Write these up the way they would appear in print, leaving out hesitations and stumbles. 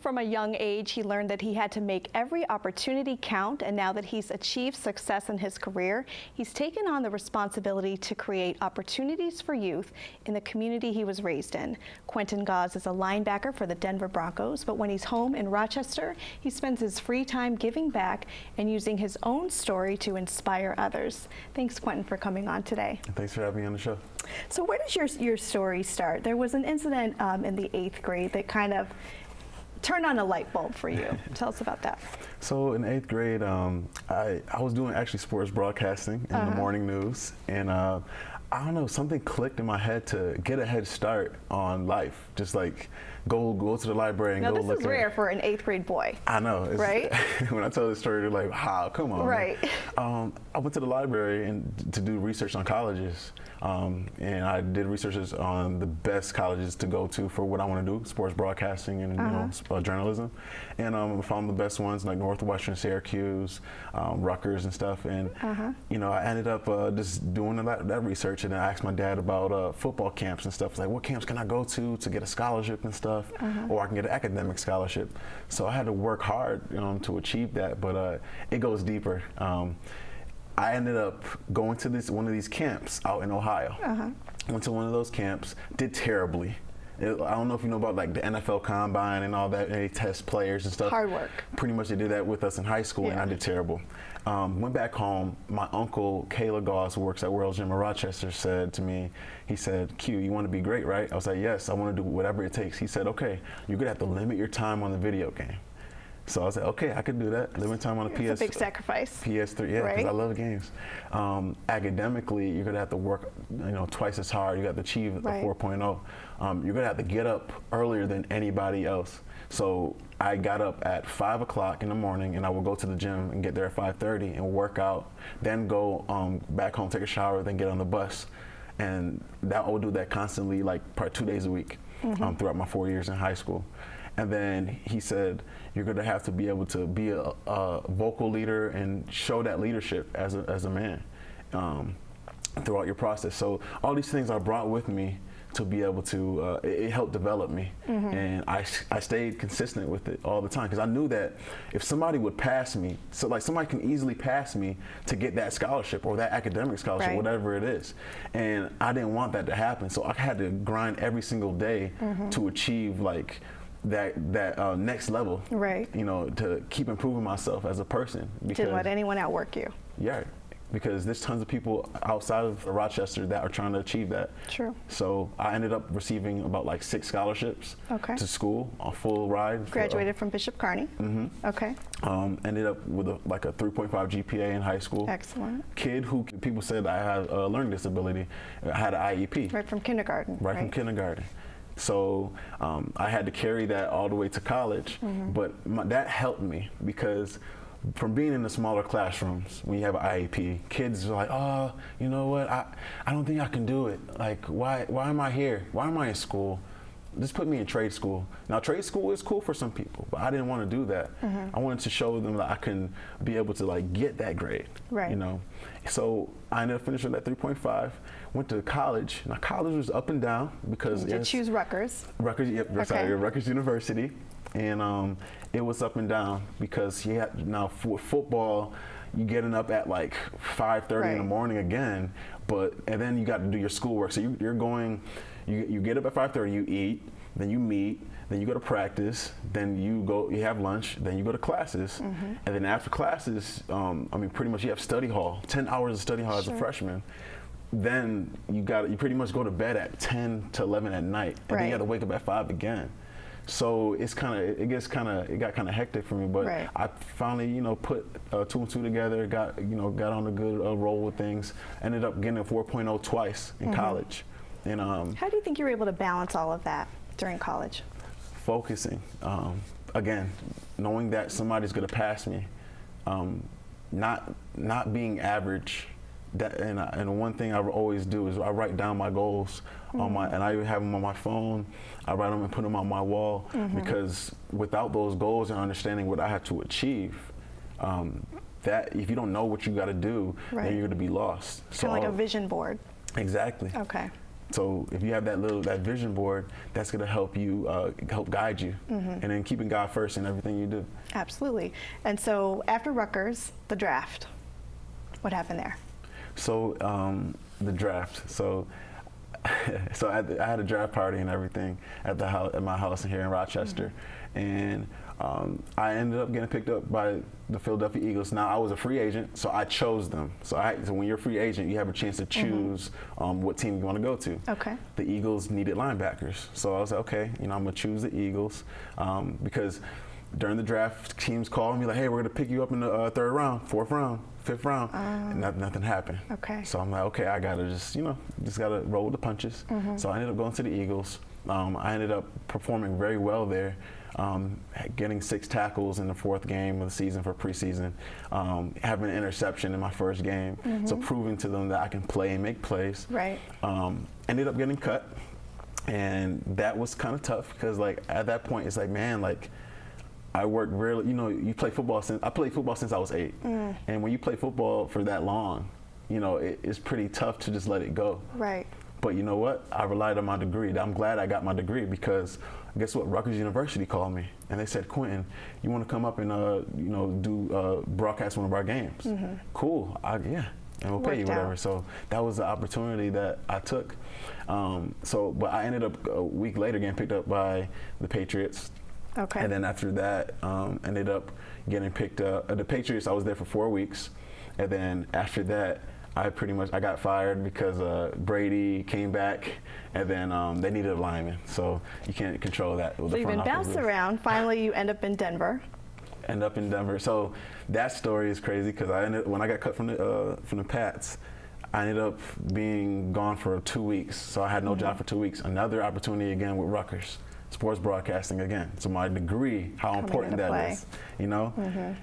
From a young age, he learned that he had to make every opportunity count, and now that he's achieved success in his career, he's taken on the responsibility to create opportunities for youth in the community he was raised in. Quentin Gause is a linebacker for the Denver Broncos, but when he's home in Rochester, he spends his free time giving back and using his own story to inspire others. Thanks, Quentin, for coming on today. Thanks for having me on the show. So where does your story start? There was an incident in the 8th grade that kind of turned on a light bulb for you. Tell us about that. So in 8th grade, I was doing actually sports broadcasting in the morning news, and I don't know, something clicked in my head to get a head start on life. Just like go to the library and now, go look at. this is rare for an 8th grade boy. I know, right? When I tell this story, they're like, "How? Come on." Right. I went to the library and to do research on colleges, and I did researches on the best colleges to go to for what I want to do: sports broadcasting and journalism. And I found the best ones like Northwestern, Syracuse, Rutgers, and stuff. And I ended up just doing that research, and I asked my dad about football camps and stuff. Like, what camps can I go to get a scholarship and stuff, or I can get an academic scholarship. So I had to work hard to achieve that, but it goes deeper. I ended up going to one of these camps out in Ohio. Went to one of those camps, did terribly. I don't know if you know about like the NFL Combine and all that. They test players and stuff. Hard work. Pretty much they did that with us in high school, and I did terrible. Went back home. My uncle, Quentin Gause, who works at World's Gym in Rochester, said to me, he said, "Q, you want to be great, right?" I was like, "Yes, I want to do whatever it takes." He said, "Okay, you're going to have to limit your time on the video game." So I was like, okay, I could do that. Limit time on the PS. It's a big sacrifice. PS3, yeah, because I love games. Academically, you're gonna have to work, twice as hard. You got to achieve a 4.0. You're gonna have to get up earlier than anybody else. So I got up at 5 o'clock in the morning, and I would go to the gym and get there at 5:30 and work out. Then go back home, take a shower, then get on the bus, and I would do that constantly, like 2 days a week, throughout my 4 years in high school. And then he said, you're going to have to be able to be a vocal leader and show that leadership as a man throughout your process. So all these things I brought with me to be able to, it helped develop me. And I stayed consistent with it all the time, because I knew that if somebody would pass me, so like somebody can easily pass me to get that scholarship or that academic scholarship, whatever it is. And I didn't want that to happen. So I had to grind every single day to achieve like that next level, to keep improving myself as a person. Didn't let anyone outwork you. Yeah, because there's tons of people outside of Rochester that are trying to achieve that. True. So I ended up receiving about like 6 scholarships to school, a full ride. Graduated from Bishop Kearney. Okay. Ended up with a 3.5 GPA in high school. Excellent. Kid who people said I had a learning disability. I had an IEP. Right from kindergarten. Right from kindergarten. So I had to carry that all the way to college, but that helped me, because from being in the smaller classrooms, when you have an IEP, kids are like, oh, you know what, I don't think I can do it. Like, why am I here? Why am I in school? Just put me in trade school. Now, trade school is cool for some people, but I didn't want to do that. I wanted to show them that I can be able to like get that grade, So I ended up finishing that 3.5, went to college. Now, college was up and down because— You did choose Rutgers. Rutgers, yep, Rutgers University. And it was up and down because now for football, you getting up at like 5:30 in the morning again, and then you got to do your schoolwork. So you're going, you get up at 5:30, you eat, then you meet, then you go to practice, then you have lunch, then you go to classes, and then after classes, pretty much you have study hall, 10 hours of study hall as a freshman. Then you pretty much go to bed at 10 to 11 at night, and then you have to wake up at 5 again. So it got kind of hectic for me, but I finally, put 2 and 2 together, got on a good roll with things, ended up getting a 4.0 twice in college. And how do you think you were able to balance all of that during college? Focusing, again, knowing that somebody's going to pass me, not being average. And one thing I always do is I write down my goals and I have them on my phone. I write them and put them on my wall, because without those goals and understanding what I have to achieve, that if you don't know what you got to do, then you're going to be lost. Kind of like a vision board. Exactly. Okay. So if you have that vision board, that's going to help you, help guide you, and then keeping God first in everything you do. Absolutely. And so after Rutgers, the draft, what happened there? So the draft. So I had a draft party and everything at the house, at my house here in Rochester, and I ended up getting picked up by the Philadelphia Eagles. Now I was a free agent, so I chose them. So when you're a free agent, you have a chance to choose what team you want to go to. Okay. The Eagles needed linebackers, so I was like, okay, I'm gonna choose the Eagles because during the draft, teams called me like, hey, we're gonna pick you up in the third round, fourth round, fifth round, and nothing happened. Okay. So I'm like, okay, I gotta just gotta roll with the punches. So I ended up going to the Eagles. I ended up performing very well there, getting 6 tackles in the 4th game of the season for preseason, having an interception in my first game, so proving to them that I can play and make plays. Right. Ended up getting cut, and that was kind of tough because like at that point it's like, man, like I worked really, you play football I played football since I was 8, and when you play football for that long, it's pretty tough to just let it go. Right. But you know what? I relied on my degree. I'm glad I got my degree because guess what? Rutgers University called me and they said, Quentin, you want to come up and do broadcast one of our games? Cool. Yeah. And we'll pay you whatever. So that was the opportunity that I took. But I ended up a week later getting picked up by the Patriots. Okay. And then after that, ended up getting picked up. The Patriots, I was there for 4 weeks. And then after that, I got fired because Brady came back, and then they needed a lineman. So you can't control that. So you've been bounced around. Finally, you end up in Denver. End up in Denver. So that story is crazy because when I got cut from the Pats, I ended up being gone for 2 weeks. So I had no job for 2 weeks. Another opportunity again with Rutgers. Sports broadcasting again. So my degree, how important that is,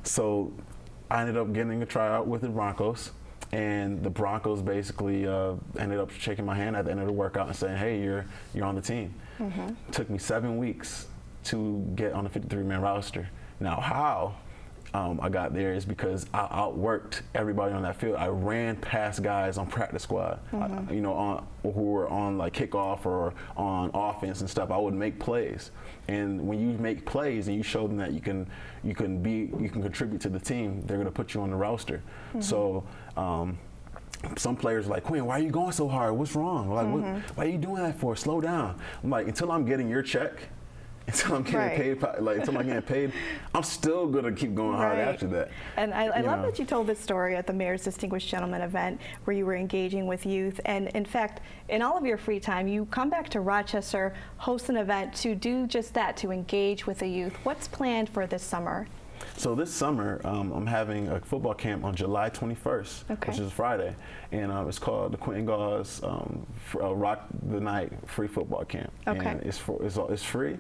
So I ended up getting a tryout with the Broncos, and the Broncos basically ended up shaking my hand at the end of the workout and saying, hey, you're on the team. It took me 7 weeks to get on the 53-man roster. Now how I got there is because I outworked everybody on that field. I ran past guys on practice squad, who were on like kickoff or on offense and stuff. I would make plays, and when you make plays and you show them that you can contribute to the team, they're going to put you on the roster. So. Some players are like, Quinn, why are you going so hard? What's wrong? Like, why are you doing that for? Slow down. I'm like, until I'm getting your check, until I'm getting paid, I'm still gonna keep going hard after that. And I love that you told this story at the Mayor's Distinguished Gentleman event where you were engaging with youth. And in fact, in all of your free time, you come back to Rochester, host an event to do just that, to engage with the youth. What's planned for this summer? So this summer, I'm having a football camp on July 21st, which is Friday, and it's called the Quentin Gause Rock the Night Free Football Camp. Okay. And it's free.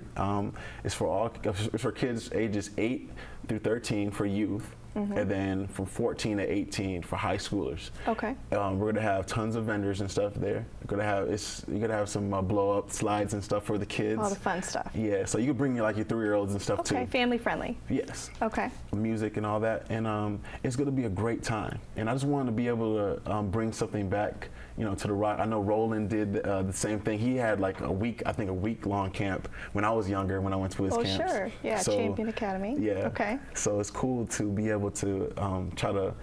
It's for kids ages 8 through 13 for youth, and then from 14 to 18 for high schoolers. Okay. We're gonna have tons of vendors and stuff there. You're gonna have some blow up slides and stuff for the kids. All the fun stuff. Yeah, so you can bring your 3-year-olds and stuff too. Okay, family friendly. Yes. Okay. Music and all that, and it's gonna be a great time. And I just wanted to be able to bring something back, to the Rock. I know Roland did the same thing. He had like a week-long camp when I was younger, when I went to his camps. Oh, sure. Yeah, so, Champion Academy. Yeah. Okay. So it's cool to be able to try to,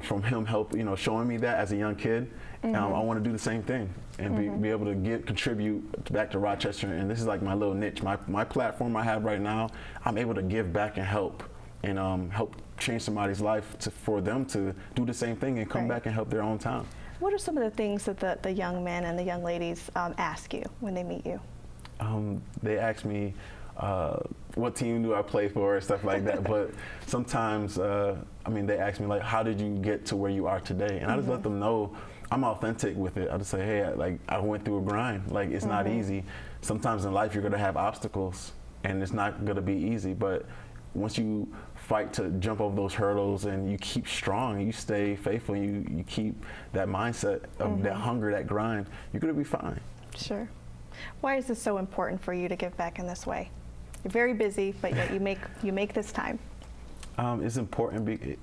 from him help, showing me that as a young kid. I want to do the same thing and be able to contribute back to Rochester. And this is like my little niche. My platform I have right now, I'm able to give back and help help change somebody's life for them to do the same thing and come back and help their own town. What are some of the things that the young men and the young ladies ask you when they meet you? They ask me, what team do I play for, and stuff like that. But sometimes, they ask me like, how did you get to where you are today? And I just let them know I'm authentic with it. I just say, hey, I went through a grind. Like, it's not easy. Sometimes in life you're gonna have obstacles, and it's not gonna be easy. But once you fight to jump over those hurdles and you keep strong, you stay faithful, and you keep that mindset of that hunger, that grind, you're gonna be fine. Sure. Why is this so important for you to give back in this way? You're very busy, but yet you make this time. It's important.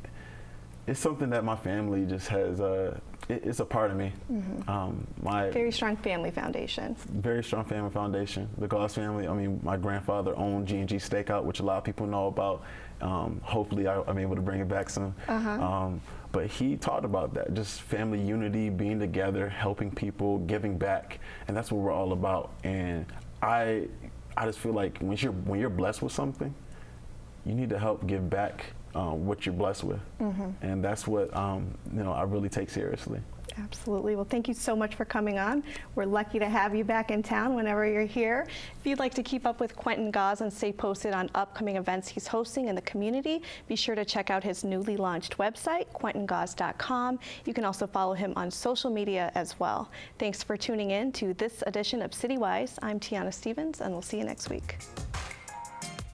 It's something that my family just has. it's a part of me. My Very strong family foundation. very strong family foundation. The Gause family. I mean, my grandfather owned G&G Steakout, which a lot of people know about. Hopefully, I'm able to bring it back soon. But he talked about that, just family unity, being together, helping people, giving back, and that's what we're all about. And I just feel like when you're blessed with something, you need to help give back what you're blessed with, and that's what I really take seriously. Absolutely. Well, thank you so much for coming on. We're lucky to have you back in town whenever you're here. If you'd like to keep up with Quentin Gause and stay posted on upcoming events he's hosting in the community, be sure to check out his newly launched website, quentingause.com. You can also follow him on social media as well. Thanks for tuning in to this edition of CityWise. I'm Tiana Stevens, and we'll see you next week.